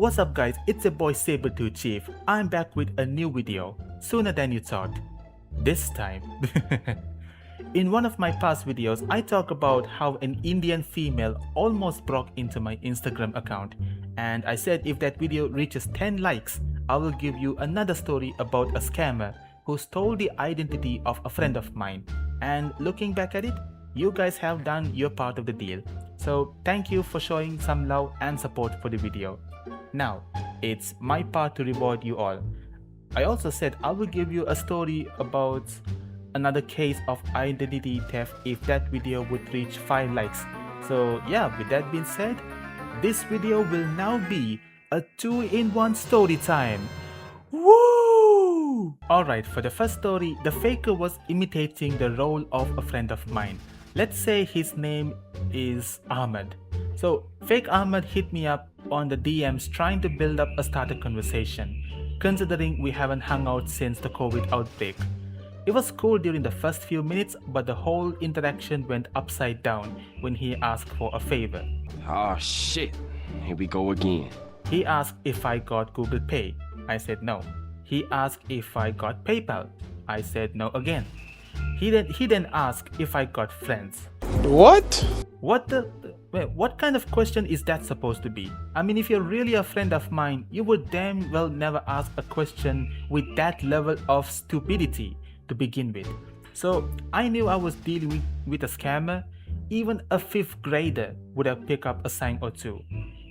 What's up guys, it's your boy Sabertooth Chief. I'm back with a new video, sooner than you thought. This time. In one of my past videos, I talk about how an Indian female almost broke into my Instagram account, and I said if that video reaches 10 likes, I will give you another story about a scammer who stole the identity of a friend of mine. And looking back at it, you guys have done your part of the deal. So thank you for showing some love and support for the video. Now, it's my part to reward you all. I also said I will give you a story about another case of identity theft if that video would reach 5 likes. So yeah, with that being said, this video will now be a 2-in-1 story time. Woo! Alright, for the first story, the faker was imitating the role of a friend of mine. Let's say his name is Ahmed. So fake Ahmed hit me up on the DMs trying to build up a started conversation, considering we haven't hung out since the COVID outbreak. It was cool during the first few minutes, but the whole interaction went upside down when he asked for a favor. Oh shit, here we go again. He asked if I got Google Pay. I said no. He asked if I got PayPal. I said no again. He then asked if I got friends. What? What kind of question is that supposed to be? I mean, if you're really a friend of mine, you would damn well never ask a question with that level of stupidity to begin with. So I knew I was dealing with a scammer. Even a 5th grader would have picked up a sign or two.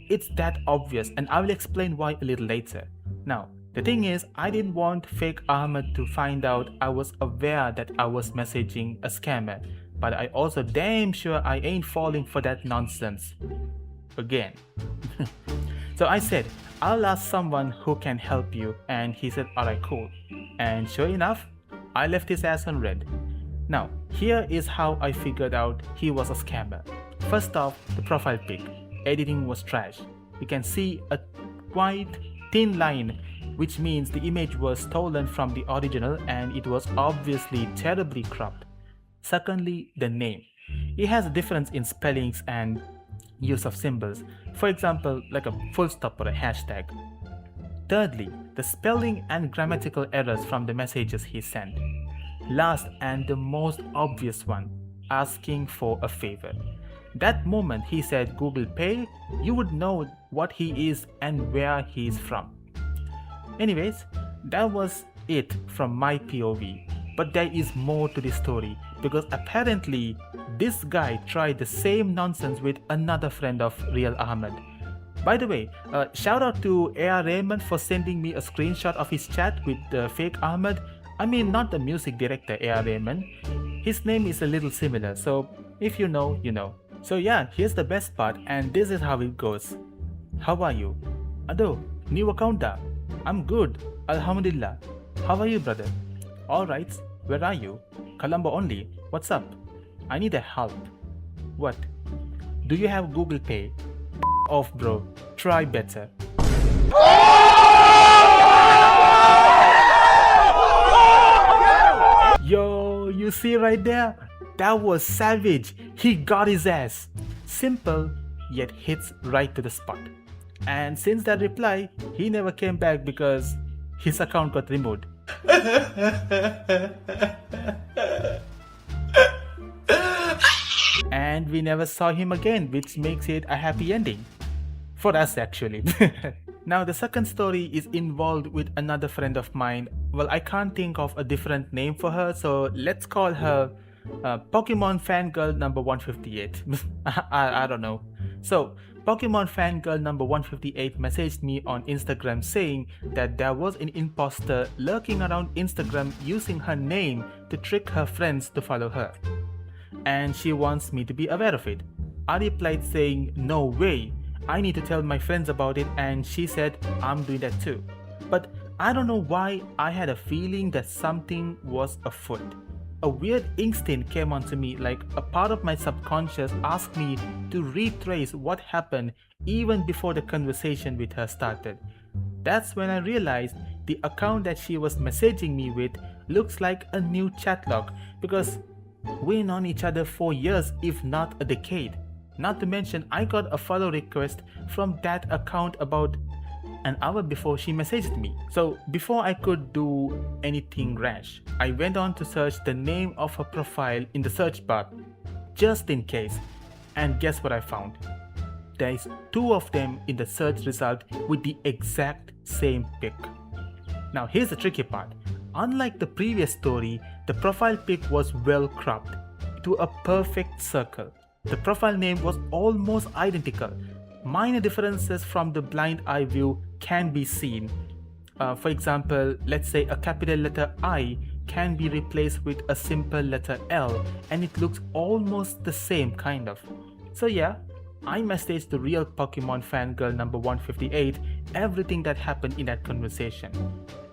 It's that obvious, and I will explain why a little later. Now, the thing is, I didn't want fake Ahmed to find out I was aware that I was messaging a scammer, but I also damn sure I ain't falling for that nonsense again. So I said, I'll ask someone who can help you, and he said alright, cool. And sure enough, I left his ass on red. Now, here is how I figured out he was a scammer. First off, the profile pic. Editing was trash. You can see a quite thin line, which means the image was stolen from the original and it was obviously terribly cropped. Secondly, the name. It has a difference in spellings and use of symbols, for example, like a full stop or a hashtag. Thirdly, the spelling and grammatical errors from the messages he sent. Last and the most obvious one, asking for a favor. That moment he said Google Pay, you would know what he is and where he is from. Anyways, that was it from my POV. But there is more to this story, because apparently this guy tried the same nonsense with another friend of real Ahmed. By the way, shout out to A.R. Rahman for sending me a screenshot of his chat with fake Ahmed. I mean, not the music director A.R. Rahman. His name is a little similar, so if you know, you know. So yeah, here's the best part, and this is how it goes. How are you? Ado, new account da. I'm good, Alhamdulillah. How are you, brother? Alright, where are you? Colombo only. What's up? I need a help. What? Do you have Google Pay? Off, bro. Try better. Yo, you see right there? That was savage. He got his ass. Simple, yet hits right to the spot. And since that reply, he never came back because his account got removed. And we never saw him again, which makes it a happy ending. For us, actually. Now, the second story is involved with another friend of mine. Well, I can't think of a different name for her, so let's call her Pokemon Fangirl number 158. I don't know. So, Pokemon Fangirl number 158 messaged me on Instagram saying that there was an imposter lurking around Instagram using her name to trick her friends to follow her. And she wants me to be aware of it. I replied saying, no way, I need to tell my friends about it, and she said, I'm doing that too. But I don't know why I had a feeling that something was afoot. A weird instinct came onto me, like a part of my subconscious asked me to retrace what happened even before the conversation with her started. That's when I realized the account that she was messaging me with looks like a new chat log, because we've known each other for years, if not a decade. Not to mention, I got a follow request from that account about an hour before she messaged me. So before I could do anything rash, I went on to search the name of her profile in the search bar, just in case. And guess what I found? There is 2 of them in the search result with the exact same pic. Now here's the tricky part. Unlike the previous story, the profile pic was well cropped to a perfect circle. The profile name was almost identical. Minor differences from the blind eye view can be seen. For example, let's say a capital letter I can be replaced with a simple letter L, and it looks almost the same kind of. So yeah, I messaged the real Pokemon fangirl number 158 everything that happened in that conversation.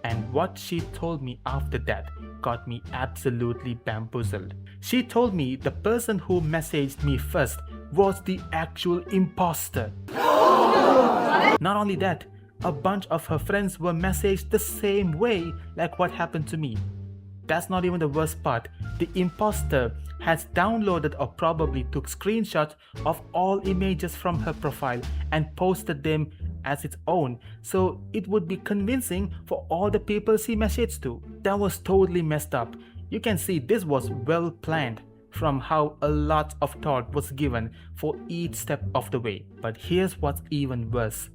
And what she told me after that got me absolutely bamboozled. She told me the person who messaged me first was the actual imposter. Not only that, a bunch of her friends were messaged the same way like what happened to me. That's not even the worst part. The imposter has downloaded or probably took screenshots of all images from her profile and posted them as its own, so it would be convincing for all the people she messaged to. That was totally messed up. You can see this was well planned from how a lot of thought was given for each step of the way. But here's what's even worse.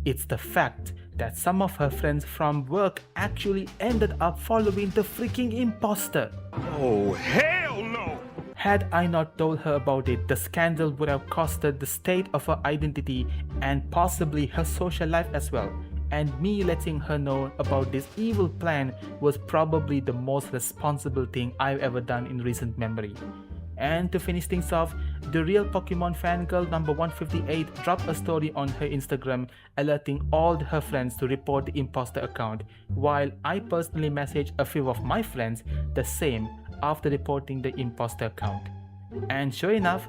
It's the fact that some of her friends from work actually ended up following the freaking imposter. Oh, hell no! Had I not told her about it, the scandal would have costed the state of her identity and possibly her social life as well. And me letting her know about this evil plan was probably the most responsible thing I've ever done in recent memory. And to finish things off, the real Pokemon fangirl number 158 dropped a story on her Instagram alerting all her friends to report the imposter account, while I personally messaged a few of my friends the same after reporting the imposter account. And sure enough,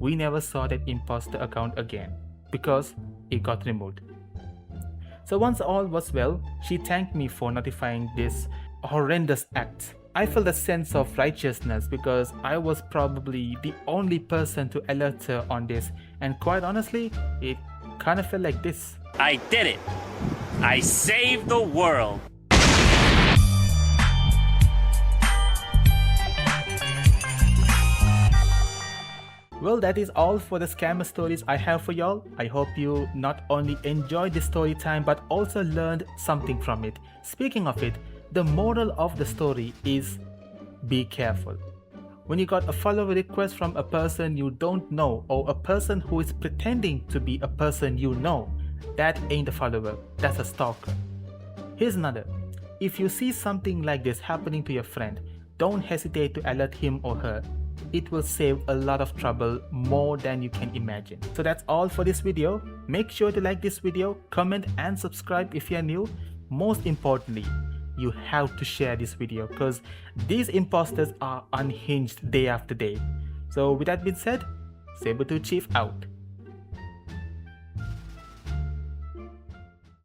we never saw that imposter account again because it got removed. So once all was well, she thanked me for notifying this horrendous act. I felt a sense of righteousness because I was probably the only person to alert her on this, and quite honestly, it kind of felt like this. I did it! I saved the world! Well, that is all for the scammer stories I have for y'all. I hope you not only enjoyed this story time but also learned something from it. Speaking of it, the moral of the story is be careful. When you got a follower request from a person you don't know or a person who is pretending to be a person you know, that ain't a follower, that's a stalker. Here's another. If you see something like this happening to your friend, don't hesitate to alert him or her. It will save a lot of trouble, more than you can imagine. So that's all for this video. Make sure to like this video, comment and subscribe if you're new. Most importantly, you have to share this video because these imposters are unhinged day after day. So with that being said, Sabertooth Chief out.